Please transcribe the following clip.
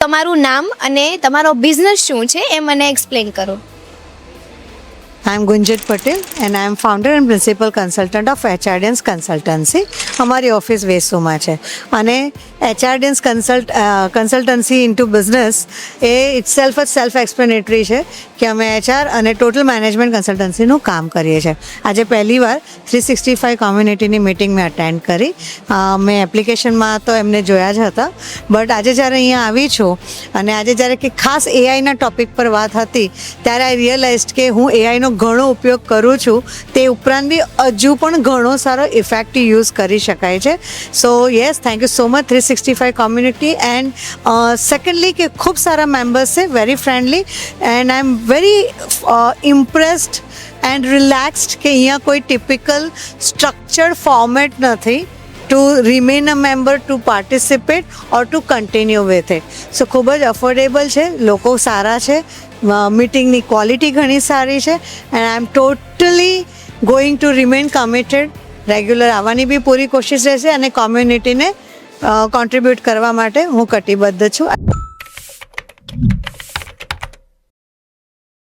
તમારું નામ અને તમારો બિઝનેસ શું છે એ મને એક્સપ્લેન કરો. I am Gunjit Patel and I am founder and principal consultant of HRDN's Consultancy. हमारी ऑफिस વેસુમાં છે અને HRDN's consultancy into business એ itself જ સેલ્ફ એક્સપ્લેનેટરી છે કે અમે HR અને ટોટલ મેનેજમેન્ટ કન્સલ્ટન્સીનું કામ કરીએ છીએ. આજે પહેલીવાર 365 કોમ્યુનિટીની મિટિંગ મેં અટેન્ડ કરી. મેં એપ્લિકેશનમાં તો એમને જોયા જ હતા, બટ આજે જ્યારે અહીંયા આવી છું અને આજે જ્યારે કે ખાસ એઆઈના ટોપિક પર વાત હતી ત્યારે આઈ રિયલાઇઝડ કે હું એઆઈનો ઘણો ઉપયોગ કરું છું, તે ઉપરાંત બી હજુ પણ ઘણો સારો ઇફેક્ટિવ યુઝ કરી શકાય છે. સો yes, thank you so much 365 community and secondly કે ખૂબ સારા મેમ્બર્સ છે, very friendly and I am very impressed and relaxed કે અહીંયા કોઈ ટિપિકલ સ્ટ્રક્ચર્ડ ફોર્મેટ નથી to remain a member, to participate or to continue with it. So ખૂબ જ affordable છે, લોકો સારા છે, મીટિંગની ક્વોલિટી ઘણી સારી છે and I am totally going to remain committed. Regular આવવાની બી પૂરી કોશિશ રહેશે અને કોમ્યુનિટીને કોન્ટ્રીબ્યુટ કરવા માટે હું કટિબદ્ધ છું.